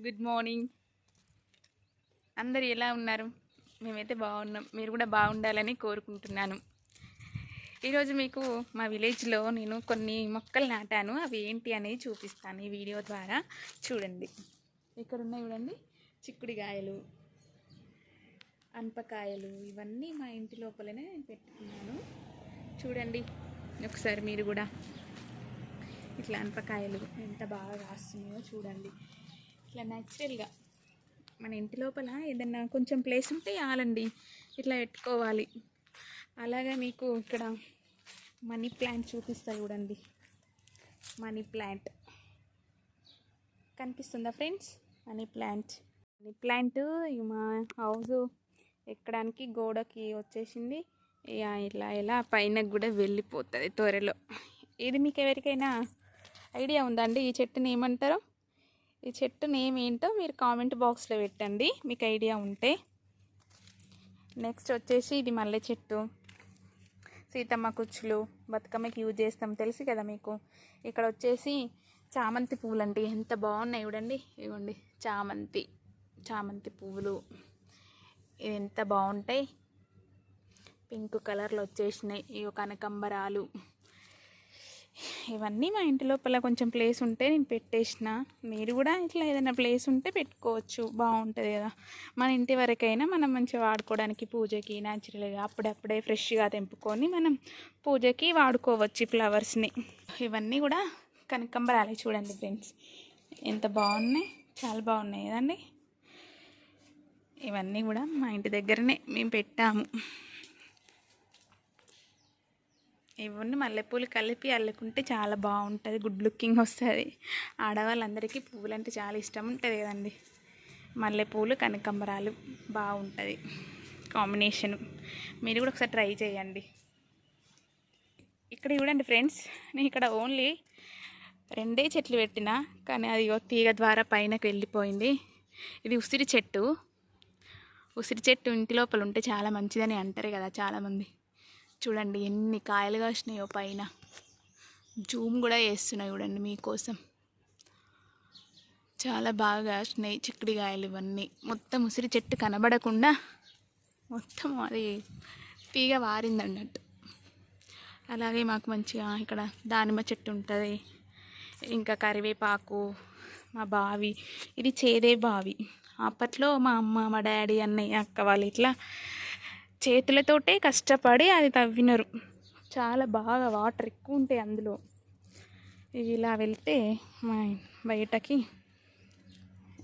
Good morning. అందరు ఎలా ఉన్నారు? మేమైతే బాగున్నాం. మీరు కూడా బాగుండాలని కోరుకుంటున్నాను. ఈరోజు మీకు మా విలేజ్లో నేను కొన్ని మొక్కలు నాటాను. అవి ఏంటి అనేది చూపిస్తాను ఈ వీడియో ద్వారా. చూడండి, ఇక్కడ ఉన్నాయి చూడండి, చిక్కుడుకాయలు, అనపకాయలు, ఇవన్నీ మా ఇంటి లోపలనే నేను పెట్టుకున్నాను. చూడండి ఒకసారి మీరు కూడా. ఇట్లా అనపకాయలు ఎంత బాగా కాస్తున్నాయో చూడండి. ఇట్లా న్యాచురల్గా మన ఇంటి లోపల ఏదన్నా కొంచెం ప్లేస్ ఉంటే చాలండి, ఇట్లా పెట్టుకోవాలి. అలాగే మీకు ఇక్కడ మనీ ప్లాంట్ చూపిస్తా చూడండి. మనీ ప్లాంట్ కనిపిస్తుందా ఫ్రెండ్స్? మనీ ప్లాంట్ మా హౌస్ ఎక్కడానికి గోడకి వచ్చేసింది. ఇలా పైన కూడా వెళ్ళిపోతుంది త్వరలో. ఇది మీకు ఎవరికైనా ఐడియా ఉందండి ఈ చెట్టుని ఏమంటారో? ఈ చెట్టు నేమ్ ఏంటో మీరు కామెంట్ బాక్స్లో పెట్టండి మీకు ఐడియా ఉంటే. నెక్స్ట్ వచ్చేసి ఇది మల్లె చెట్టు, సీతమ్మ కుచ్చులు, బతుకమ్మకి యూజ్ చేస్తాం తెలుసు కదా మీకు. ఇక్కడ వచ్చేసి చామంతి పువ్వులు అండి, ఎంత బాగున్నాయి చూడండి. ఇవ్వండి చామంతి పువ్వులు, ఇవి ఎంత బాగుంటాయి. పింక్ కలర్లో వచ్చేసినాయి. ఇవి కనకంబరాలు. ఇవన్నీ మా ఇంటి లోపల కొంచెం ప్లేస్ ఉంటే నేను పెట్టేసిన. మీరు కూడా ఇట్లా ఏదైనా ప్లేస్ ఉంటే పెట్టుకోవచ్చు, బాగుంటుంది కదా. మన ఇంటి వరకైనా మనం మంచిగా వాడుకోవడానికి, పూజకి న్యాచురల్గా అప్పుడప్పుడే ఫ్రెష్గా తెంపుకొని మనం పూజకి వాడుకోవచ్చు ఈ ఫ్లవర్స్ని. ఇవన్నీ కూడా కనకంబరాలే చూడండి ఫ్రెండ్స్, ఎంత బాగున్నాయి, చాలా బాగున్నాయి కదండి. ఇవన్నీ కూడా మా ఇంటి దగ్గరనే మేము పెట్టాము. ఇవన్నీ మల్లెపూలు కలిపి అల్లుకుంటే చాలా బాగుంటుంది, గుడ్ లుకింగ్ వస్తుంది. ఆడవాళ్ళందరికీ పువ్వులు అంటే చాలా ఇష్టం ఉంటుంది కదండి. మల్లెపూలు కనకంబరాలు బాగుంటుంది కాంబినేషను. మీరు కూడా ఒకసారి ట్రై చేయండి. ఇక్కడ చూడండి ఫ్రెండ్స్, నేను ఇక్కడ ఓన్లీ 2 చెట్లు పెట్టినా, కానీ అది తీగ ద్వారా పైనకి వెళ్ళిపోయింది. ఇది ఉసిరి చెట్టు ఇంటి లోపల ఉంటే చాలా మంచిదని అంటారు కదా చాలామంది. చూడండి ఎన్ని కాయలు కాసినాయో పైన. జూమ్ కూడా చేస్తున్నాయి చూడండి మీకోసం. చాలా బాగా కాసినాయి చిక్కుడుకాయలు. ఇవన్నీ మొత్తం ఉసిరి చెట్టు కనబడకుండా మొత్తం అది తీగ వారింది అన్నట్టు. అలాగే మాకు మంచిగా ఇక్కడ దానిమ్మ చెట్టు ఉంటుంది, ఇంకా కరివేపాకు. మా బావి ఇది చేదే బావి. అప్పట్లో మా అమ్మ, మా డాడీ, అన్నయ్య, అక్క వాళ్ళు ఇట్లా చేతులతోటే కష్టపడి అది తవ్వినరు. చాలా బాగా వాటర్ ఎక్కువ ఉంటాయి అందులో. ఇలా వెళ్తే మా బయటకి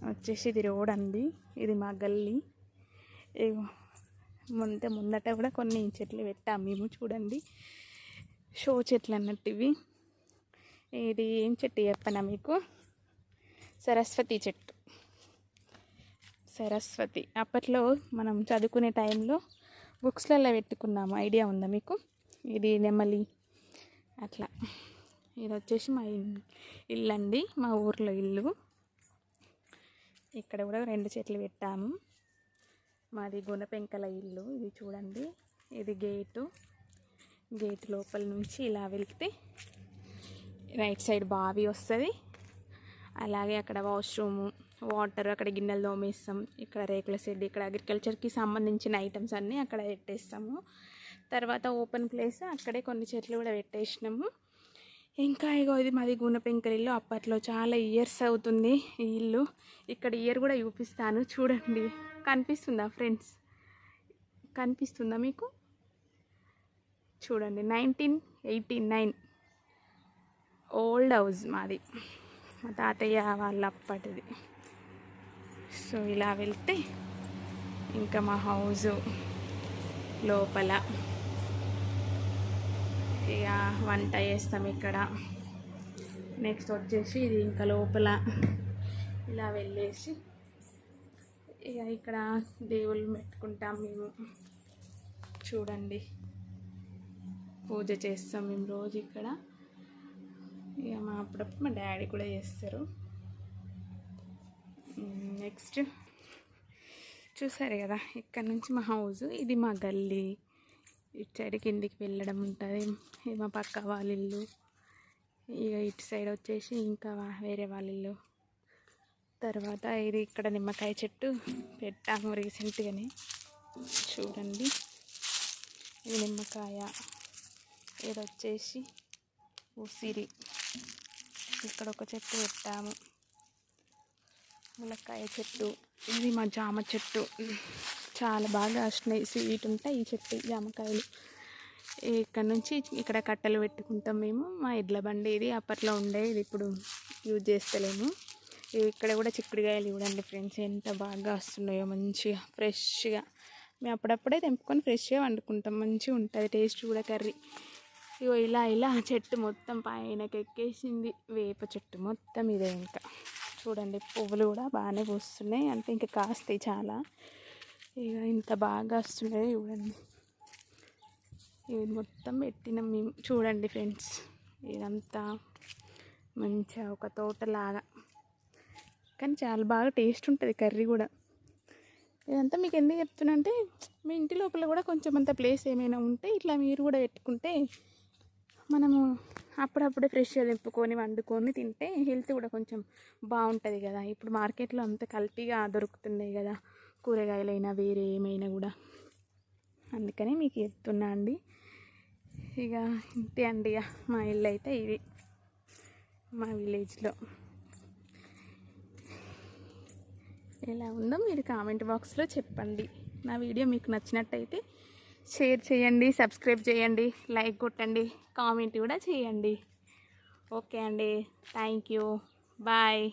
వచ్చేసి ఇది రోడ్ అండి, ఇది మా గల్లీ. ముందట కూడా కొన్ని చెట్లు పెట్టాము మేము. చూడండి షో చెట్లు అన్నట్టు ఇవి. ఇది ఏం చెట్టు చెప్పనా మీకు? సరస్వతి చెట్టు. సరస్వతి అప్పట్లో మనం చదువుకునే టైంలో బుక్స్లలో పెట్టుకున్నాము, ఐడియా ఉందా మీకు? ఇది నెమలి అట్లా. ఇది వచ్చేసి మా ఇల్లు అండి, మా ఊర్లో ఇల్లు. ఇక్కడ కూడా 2 చెట్లు పెట్టాము. మాది గుణపెంకల ఇల్లు. ఇది చూడండి, ఇది గేటు లోపల నుంచి ఇలా వెళ్తే రైట్ సైడ్ బావి వస్తుంది. అలాగే అక్కడ వాష్రూము, వాటర్, అక్కడ గిన్నెలు తోమేస్తాం. ఇక్కడ రేకుల షెడ్, ఇక్కడ అగ్రికల్చర్కి సంబంధించిన ఐటమ్స్ అన్నీ అక్కడ పెట్టేస్తాము. తర్వాత ఓపెన్ ప్లేస్, అక్కడే కొన్ని చెట్లు కూడా పెట్టేసినాము. ఇంకా ఇగో ఇది మాది గుణపెంకల ఇల్లు. అప్పట్లో చాలా ఇయర్స్ అవుతుంది ఈ ఇల్లు. ఇక్కడ ఇయర్ కూడా చూపిస్తాను చూడండి. కనిపిస్తుందా ఫ్రెండ్స్? కనిపిస్తుందా మీకు? చూడండి 1989 ఓల్డ్ హౌస్ మాది, మా తాతయ్య వాళ్ళ అప్పటిది. సో ఇలా వెళ్తే ఇంకా మా హౌజు లోపల ఇక వంట చేస్తాం ఇక్కడ. నెక్స్ట్ వచ్చేసి ఇది ఇంకా లోపల ఇలా వెళ్ళేసి ఇక ఇక్కడ దేవుళ్ళు పెట్టుకుంటాం మేము. చూడండి పూజ చేస్తాం మేము రోజు ఇక్కడ. ఇక అప్పుడప్పుడు మా డాడీ కూడా చేస్తారు. నెక్స్ట్ చూసారు కదా, ఇక్కడ నుంచి మా హౌస్, ఇది మా గల్లీ. ఇటు సైడ్ కిందికి వెళ్ళడం ఉంటుంది. ఇది మా పక్క వాళ్ళ ఇల్లు. ఇక ఇటు సైడ్ వచ్చేసి ఇంకా వేరే వాళ్ళ ఇల్లు. తర్వాత ఇది ఇక్కడ నిమ్మకాయ చెట్టు పెట్టాము రీసెంట్గానే. చూడండి, ఇది నిమ్మకాయ, ఇది వచ్చేసి ఉసిరి. ఇక్కడ ఒక చెట్టు పెట్టాము, ములక్కాయ చెట్టు. ఇది మా జామ చెట్టు, చాలా బాగా వస్తున్నాయి, స్వీట్ ఉంటాయి ఈ చెట్టు జామకాయలు. ఇక్కడ నుంచి ఇక్కడ కట్టెలు పెట్టుకుంటాం మేము. మా ఎడ్ల బండి ఇది అప్పట్లో ఉండే, ఇది ఇప్పుడు యూజ్ చేస్తలేము. ఇక్కడ కూడా చిక్కుడుకాయలు చూడండి ఫ్రెండ్స్, ఎంత బాగా వస్తున్నాయో, మంచిగా ఫ్రెష్గా. మేము అప్పుడప్పుడే తెంపుకొని ఫ్రెష్గా వండుకుంటాం, మంచిగా ఉంటుంది టేస్ట్ కూడా కర్రీ. ఇగో ఇలా ఇలా చెట్టు మొత్తం పైనకి ఎక్కేసింది, వేప చెట్టు మొత్తం ఇదే. ఇంకా చూడండి, పువ్వులు కూడా బాగానే పూస్తున్నాయి, అంటే ఇంకా కాస్తాయి చాలా. ఇక ఇంత బాగా వస్తున్నాయి చూడండి. ఇది మొత్తం పెట్టినాం మేము. చూడండి ఫ్రెండ్స్, ఇదంతా మంచిగా ఒక తోటలాగా, కానీ చాలా బాగా టేస్ట్ ఉంటుంది కర్రీ కూడా. ఇదంతా మీకు ఎందుకు చెప్తున్నా అంటే, మీ ఇంటి లోపల కూడా కొంచెం అంత ప్లేస్ ఏమైనా ఉంటే ఇట్లా మీరు కూడా పెట్టుకుంటే, మనము అప్పుడప్పుడే ఫ్రెష్గా తెంపుకొని వండుకొని తింటే హెల్త్ కూడా కొంచెం బాగుంటుంది కదా. ఇప్పుడు మార్కెట్లో అంత కల్తీగా దొరుకుతున్నాయి కదా కూరగాయలైనా వేరే ఏమైనా కూడా, అందుకని మీకు చెప్తున్నా అండి. ఇక ఇంతే అండి, ఇక మా ఇల్లు అయితే ఇది మా విలేజ్లో. ఎలా ఉందో మీరు కామెంట్ బాక్స్లో చెప్పండి. నా వీడియో మీకు నచ్చినట్టయితే షేర్ చేయండి, సబ్స్క్రైబ్ చేయండి, లైక్ కొట్టండి, కామెంట్ కూడా చేయండి. ఓకే అండి, థ్యాంక్ యూ, బాయ్.